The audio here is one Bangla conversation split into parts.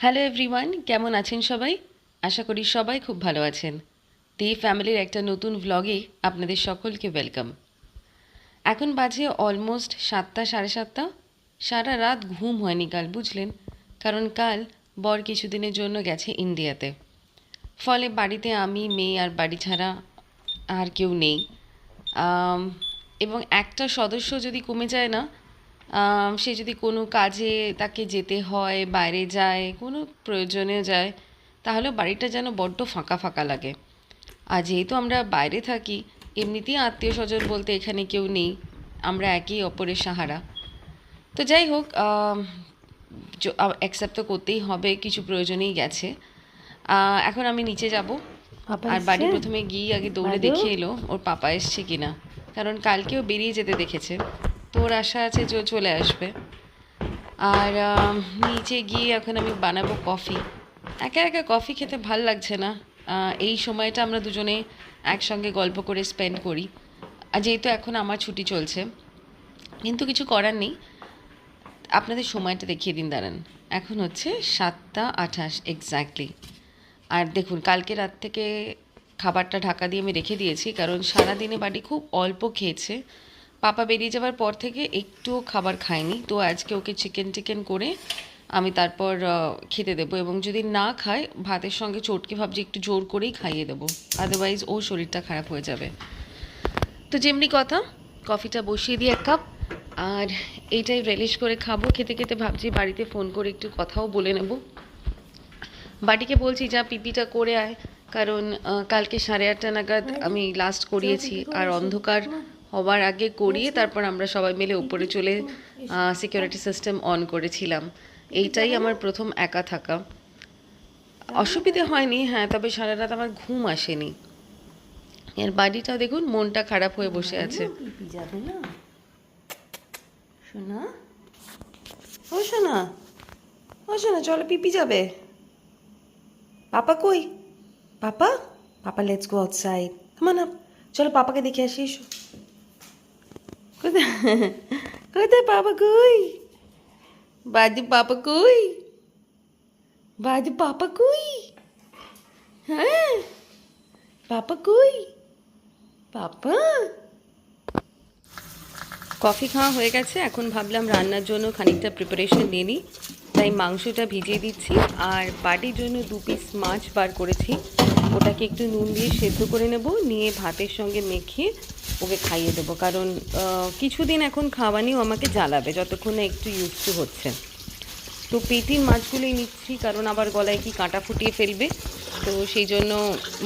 হ্যালো এভরিওয়ান, কেমন আছেন সবাই? আশা করি সবাই খুব ভালো আছেন। দে ফ্যামিলির একটা নতুন ভ্লগে আপনাদের সকলকে ওয়েলকাম। এখন বাজে অলমোস্ট 7টা, সাড়ে 7টা। সারা রাত ঘুম হয়নি কাল, বুঝলেন? কারণ কাল বর কিছুদিনের জন্য গেছে ইন্ডিয়াতে। ফলে বাড়িতে আমি, মেয়ে আর বাড়ি ছাড়া আর কেউ নেই। আম, এবং একটা সদস্য যদি কমে যায় না, সে যদি কোনো কাজে তাকে যেতে হয়, বাইরে যায়, কোনো প্রয়োজনে যায়, তাহলে বাড়িটা যেন বড্ড ফাঁকা ফাঁকা লাগে। আর যেহেতু আমরা বাইরে থাকি, এমনিতেই আত্মীয় স্বজন বলতে এখানে কেউ নেই, আমরা একেই অপরের সাহারা। তো যাই হোক, অ্যাকসেপ্ট তো করতেই হবে, কিছু প্রয়োজনেই গেছে। এখন আমি নিচে যাব, পাপা আর বাড়ি এসছে? প্রথমে গিয়ে আগে দৌড়ে দাদু? দেখে এলো ওর পাপা এসছে কিনা, কারণ কালকেও বেরিয়ে যেতে দেখেছে, তো ওর আশা আছে যে ও চলে আসবে। আর নিচে গিয়ে এখন আমি বানাবো কফি। একা একা কফি খেতে ভাল লাগছে না। এই সময়টা আমরা দুজনে একসঙ্গে গল্প করে স্পেন্ড করি, আর যেহেতু এখন আমার ছুটি চলছে, কিন্তু কিছু করার নেই। আপনাদের সময়টা দেখিয়ে দিন, দাঁড়ান। এখন হচ্ছে 7টা 28 এক্স্যাক্টলি। আর দেখুন, কালকে রাত থেকে খাবারটা ঢাকা দিয়ে আমি রেখে দিয়েছি, কারণ সারাদিনে বাড়ি খুব অল্প খেয়েছে। পাপা বেরিয়ে যাওয়ার পর থেকে একটুও খাবার খায়নি, তো আজকে ওকে চিকেন টিকেন করে আমি তারপর খেতে দেবো। এবং যদি না খায়, ভাতের সঙ্গে চটকে ভাবছি একটু জোর করেই খাইয়ে দেবো, আদারওয়াইজ ওর শরীরটা খারাপ হয়ে যাবে। তো যেমনি কথা, কফিটা বসিয়ে দিই 1 কাপ, আর এইটাই রেলিশ করে খাবো। খেতে খেতে ভাবছি বাড়িতে ফোন করে একটু কথাও বলে নেব। বাড়িকে বলছি যা পিপিটা করে আয়, কারণ কালকে 8:30 নাগাদ আমি লাস্ট করিয়েছি, আর অন্ধকার হবার আগে করিয়ে তারপর আমরা সবাই মিলে উপরে চলে সিকিউরিটি সিস্টেম অন করেছিলাম। এইটাই আমার প্রথম একা থাকা। অসুবিধে হয়নি, হ্যাঁ, তবে সারা রাত আমার ঘুম আসেনি। এর বাড়িটাও দেখুন, মনটা খারাপ হয়ে বসে আছে। পিপি যাবে না? শোনা? ও শোনা? ও শোনা, চলো পিপি যাবে। পাপা কই? Papa? Papa, let's go outside. Come on up. চলো পাপাকে দেখে আসি, এসো। কোথায়? কোথায় পাপা কই? বাজু পাপা কই? বাজু পাপা কই? হ্যাঁ? পাপা কই? পাপা? কফি খাওয়া হয়ে গেছে, এখন ভাবলাম রান্নার জন্য খানিকটা প্রিপারেশন নিয়ে নিই। তাই মাংসটা ভিজিয়ে দিচ্ছি, আর বাড়ির জন্য 2 পিস মাছ বার করেছি, ওটাকে একটু নুন দিয়ে সেদ্ধ করে নেব, নিয়ে ভাতের সঙ্গে মেখে ওকে খাইয়ে দেবো। কারণ কিছুদিন এখন খাওয়ানিও আমাকে জ্বালাবে, যতক্ষণ না একটু ইউজ টু হচ্ছে। তো পেটির মাছগুলোই নিচ্ছি, কারণ আবার গলায় কি কাঁটা ফুটিয়ে ফেলবে, তো সেই জন্য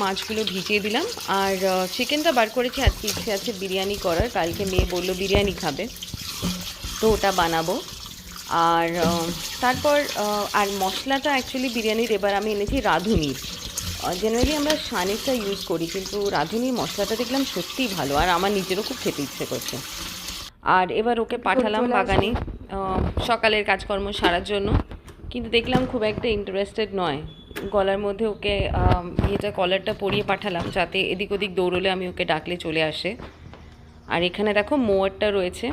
মাছগুলো ভিজিয়ে দিলাম। আর চিকেনটা বার করেছি, আজকে ইচ্ছে আছে বিরিয়ানি করার, কালকে মেয়ে বললো বিরিয়ানি খাবে, তো ওটা বানাবো। আর তারপর আর মশলাটা অ্যাকচুয়ালি বিরিয়ানির এবার আমি এনেছি রাঁধুনির। জেনারেলি আমরা সানেরটা ইউজ করি, কিন্তু রাঁধুনির মশলাটা দেখলাম সত্যিই ভালো, আর আমার নিজেরও খুব খেতে ইচ্ছে করছে। আর এবার ওকে পাঠালাম বাগানে সকালের কাজকর্ম সারার জন্য, কিন্তু দেখলাম খুব একটা ইন্টারেস্টেড নয়। গলার মধ্যে ওকে ইয়েটা, কলারটা পরিয়ে পাঠালাম, যাতে এদিক ওদিক দৌড়লে আমি ওকে ডাকলে চলে আসে। আর এখানে দেখো মোয়ারটা রয়েছে।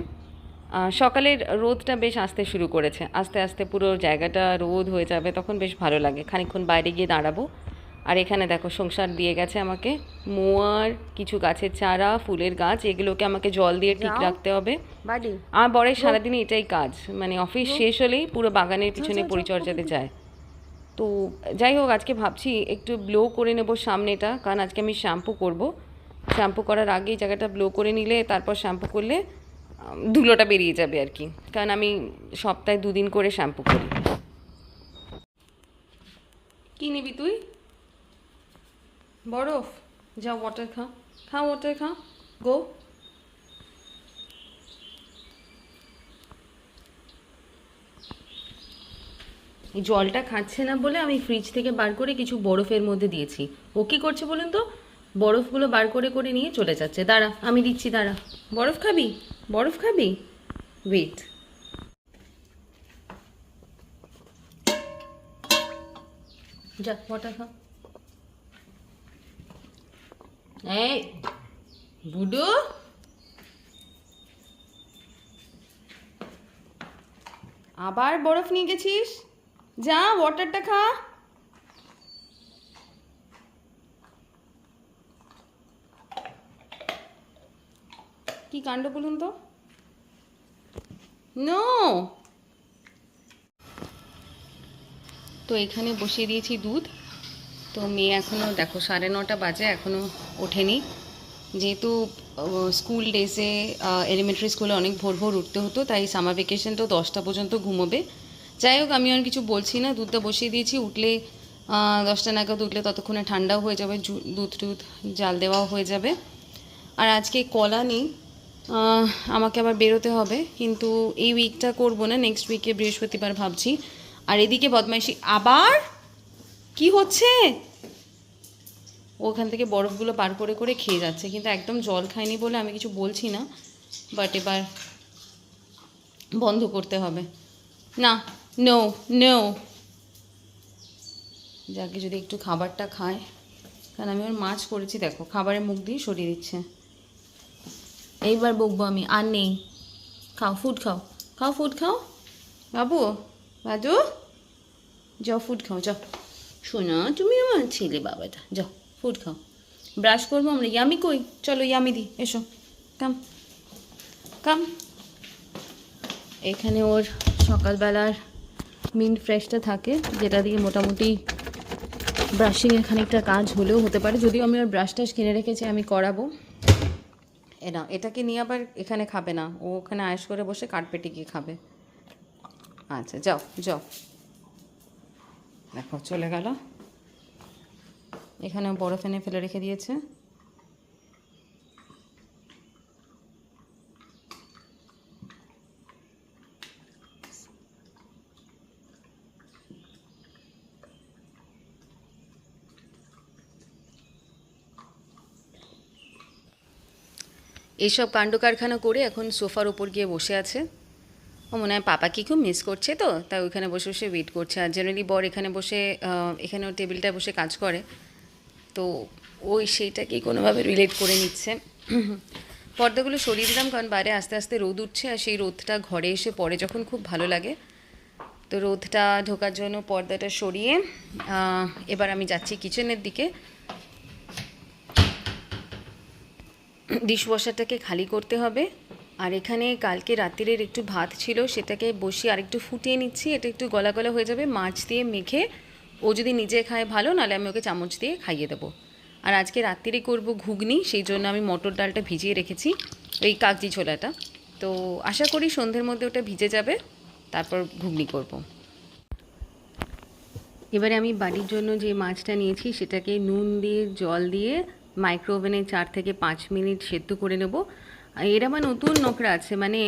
সকালের রোদটা বেশ আসতে শুরু করেছে, আস্তে আস্তে পুরো জায়গাটা রোদ হয়ে যাবে, তখন বেশ ভালো লাগে। খানিকক্ষণ বাইরে গিয়ে দাঁড়াবো। আর এখানে দেখো সংসার দিয়ে গেছে আমাকে মোয়ার, কিছু গাছের চারা, ফুলের গাছ, এগুলোকে আমাকে জল দিয়ে ঠিক রাখতে হবে। আমার বরের সারাদিনে এটাই কাজ, মানে অফিস শেষ হলেই পুরো বাগানের পিছনে পরিচর্যাতে যায়। তো যাই হোক, আজকে ভাবছি একটু ব্লো করে নেব সামনেটা, কারণ আজকে আমি শ্যাম্পু করব। শ্যাম্পু করার আগেই জায়গাটা ব্লো করে নিলে তারপর শ্যাম্পু করলে ধুলোটা বেরিয়ে যাবে আর কি, কারণ আমি সপ্তাহে 2 দিন করে শ্যাম্পু করি। কী নিবি তুই? বরফ? যা ওয়াটার খা, খা ওয়াটার খা, গো। এই জলটা খাচ্ছে না বলে আমি ফ্রিজ থেকে বার করে কিছু বরফের মধ্যে দিয়েছি। ও কী করছে বলুন তো, বরফগুলো বার করে করে নিয়ে চলে যাচ্ছে। দাঁড়া, আমি দিচ্ছি, দাঁড়া। বরফ খাবি? বরফ খাবি? ওয়েট। যা ওয়াটার খা। এই বুডো, আবার বরফ নিয়ে গেছিস? যা ওয়াটারটা খা। কি কাণ্ড বলুন তো। নো। তো এখানে বসিয়ে দিয়েছি দুধ। তো মেয়ে এখনও দেখো 9:30 বাজে, এখনও ওঠেনি। যেহেতু স্কুল ডেজে এলিমেন্টারি স্কুলে অনেক ভোর ভোর উঠতে হতো, তাই সামার ভেকেশন তো 10টা পর্যন্ত ঘুমোবে। যাই হোক, আমি আর কিছু বলছি না, দুধটা বসিয়ে দিয়েছি। উঠলে 10টা নাগাদ উঠলে ততক্ষণে ঠান্ডাও হয়ে যাবে, দুধ টুধ জাল দেওয়াও হয়ে যাবে। আর আজকে কলা নেই, আমাকে আবার বেরোতে হবে, কিন্তু এই উইকটা করবো না, নেক্সট উইকে বৃহস্পতিবার ভাবছি। আর এদিকে বদমাইশি আবার কি হচ্ছে, ওখান থেকে বরফগুলো বার করে করে খেয়ে যাচ্ছে, কিন্তু একদম জল খায়নি বলে আমি কিছু বলছি না, বাট এবার বন্ধ করতে হবে। না, নো নো, যাকে যদি একটু খাবারটা খায়, কারণ আমি ওর মাছ করেছি, দেখো খাবারের মুখ দিয়ে সরিয়ে দিচ্ছে। এইবার বকবো আমি, আর নেই। খাও, ফুড খাও, খাও ফুড খাও। বাবু, বাদু, যাও ফুড খাও, যাও। শোনা, তুমি আমার ছেলে বাবাটা, যাও ফুড খাও। ব্রাশ করবো আমরা, ইয়ামি কই, চলো ইয়ামি দি, এসো, কাম কাম। এখানে ওর সকালবেলার মিন্ট ফ্রেশটা থাকে, যেটা দিয়ে মোটামুটি ব্রাশিংয়ের খানিকটা কাজ হলেও হতে পারে, যদিও আমি ওর ব্রাশ টাশ কিনে রেখেছি, আমি করাবো। না, এটাকে নিয়ে আবার এখানে খাবে না, ও ওখানে আয়েশ করে বসে কার্পেটে গিয়ে খাবে। আচ্ছা যাও যাও, দেখো চলে গেল। এখানে বরফ এনে ফেলে রেখে দিয়েছে। এইসব কাণ্ড কারখানা করে এখন সোফার ওপর গিয়ে বসে আছে। ও মনে হয় পাপাকে খুব মিস করছে, তো তাই ওইখানে বসে বসে ওয়েট করছে। আর জেনারেলি বর এখানে বসে, এখানে ওর টেবিলটায় বসে কাজ করে, তো ওই সেইটাকেই কোনোভাবে রিলেট করে নিচ্ছে। পর্দাগুলো সরিয়ে দিলাম, কারণ বাইরে আস্তে আস্তে রোদ উঠছে, আর সেই রোদটা ঘরে এসে পড়ে যখন খুব ভালো লাগে। তো রোদটা ঢোকার জন্য পর্দাটা সরিয়ে এবার আমি যাচ্ছি কিচেনের দিকে। ডিশওয়াশারটাকে খালি করতে হবে। আর এখানে কালকে রাত্রিরের একটু ভাত ছিল, সেটাকে বসিয়ে আরেকটু ফুটিয়ে নিচ্ছি। এটা একটু গলা গলা হয়ে যাবে, মাছ দিয়ে মেখে ও যদি নিজে খায় ভালো, নাহলে আমি ওকে চামচ দিয়ে খাইয়ে দেবো। আর আজকে রাত্রিরে করব ঘুগনি, সেই জন্য আমি মটর ডালটা ভিজিয়ে রেখেছি, এই কাগজি ছোলাটা। তো আশা করি সন্ধ্যের মধ্যে ওটা ভিজে যাবে, তারপর ঘুগনি করব। এবারে আমি বাড়ির জন্য যে মাছটা নিয়েছি সেটাকে নুন দিয়ে জল দিয়ে মাইক্রোওভেনে 4 থেকে 5 মিনিট সেদ্ধ করে নেব। এর আমার নতুন নোকরা আছে, মানে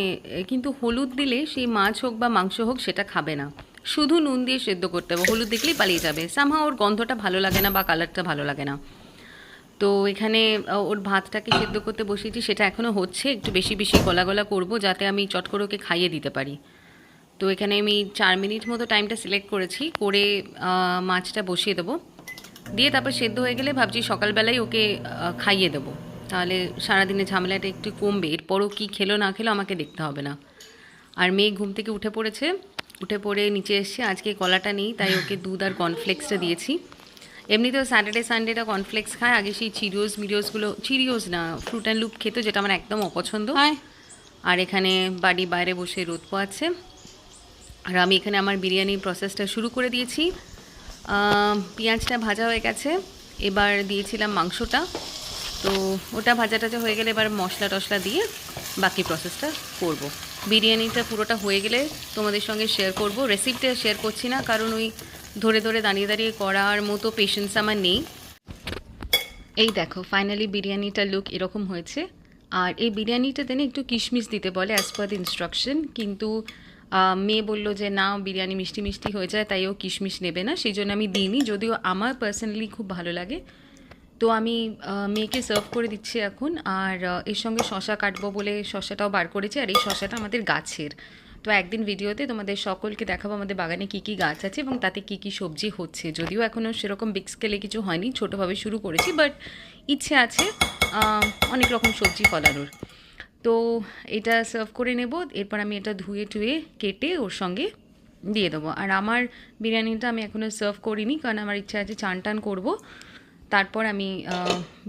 কিন্তু হলুদ দিলে সেই মাছ হোক বা মাংস হোক সেটা খাবে না, শুধু নুন দিয়ে সেদ্ধ করতে হবে, হলুদ দেখলেই পালিয়ে যাবে। সামহাও ওর গন্ধটা ভালো লাগে না বা কালারটা ভালো লাগে না। তো এখানে ওর ভাতটাকে সেদ্ধ করতে বসিয়েছি, সেটা এখনও হচ্ছে, একটু বেশি বেশি গলা গলা করবো যাতে আমি চট করে ওকে খাইয়ে দিতে পারি। তো এখানে আমি 4 মিনিট মতো টাইমটা সিলেক্ট করেছি, করে মাছটা বসিয়ে দেবো, দিয়ে তারপর সেদ্ধ হয়ে গেলে ভাবছি সকালবেলায় ওকে খাইয়ে দেবো, তাহলে সারাদিনে ঝামেলাটা একটু কমবে। এরপরও কী খেলো না খেলো আমাকে দেখতে হবে না। আর মেয়ে ঘুম থেকে উঠে পড়েছে, উঠে পড়ে নিচে এসছে। আজকে কলাটা নেই, তাই ওকে দুধ আর কর্নফ্লেক্সটা দিয়েছি। এমনিতেও স্যাটারডে সানডেটা কর্নফ্লেক্স খায়, আগে সেই চিরিওসগুলো, চিরিওস না, ফ্রুট অ্যান্ড লুপ খেতো, যেটা আমার একদম অপছন্দ। আর এখানে বাড়ি বাইরে বসে রোদ পোয়াচ্ছে। আর আমি এখানে আমার বিরিয়ানির প্রসেসটা শুরু করে দিয়েছি। পেঁয়াজটা ভাজা হয়ে গেছে, এবার দিয়েছিলাম মাংসটা। তো ওটা ভাজা টাজা হয়ে গেলে এবার মশলা টশলা দিয়ে বাকি প্রসেসটা করব। বিরিয়ানিটা পুরোটা হয়ে গেলে তোমাদের সঙ্গে শেয়ার করব। রেসিপিটা শেয়ার করছি না, কারণ ওই ধরে ধরে দাঁড়িয়ে দাঁড়িয়ে করার মতো পেশেন্স আমার নেই। এই দেখো ফাইনালি বিরিয়ানিটার লুক এরকম হয়েছে। আর এই বিরিয়ানিটাতে না একটু কিশমিশ দিতে বলে অ্যাজ পার দ্য ইনস্ট্রাকশন, কিন্তু মেয়ে বললো যে না, বিরিয়ানি মিষ্টি মিষ্টি হয়ে যায়, তাই ও কিশমিশ নেবে না, সেই জন্য আমি দিইনি, যদিও আমার পার্সোনালি খুব ভালো লাগে। তো আমি মেয়েকে সার্ভ করে দিচ্ছি এখন। আর এর সঙ্গে শশা কাটবো বলে শশাটাও বার করেছি, আর এই শশাটা আমাদের গাছের। তো একদিন ভিডিওতে তোমাদের সকলকে দেখাবো আমাদের বাগানে কী কী গাছ আছে এবং তাতে কী কী সবজি হচ্ছে। যদিও এখনও সেরকম বিগ স্কেলে কিছু হয়নি, ছোটোভাবে শুরু করেছি, বাট ইচ্ছে আছে অনেক রকম সবজি ফলানোর। তো এটা সার্ভ করে নেব, এরপর আমি এটা ধুয়ে টুয়ে কেটে ওর সঙ্গে দিয়ে দেবো। আর আমার বিরিয়ানিটা আমি এখনও সার্ভ করিনি, কারণ আমার ইচ্ছা আছে চান টান করবো, তারপর আমি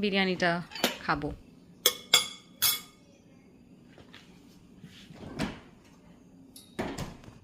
বিরিয়ানিটা খাবো।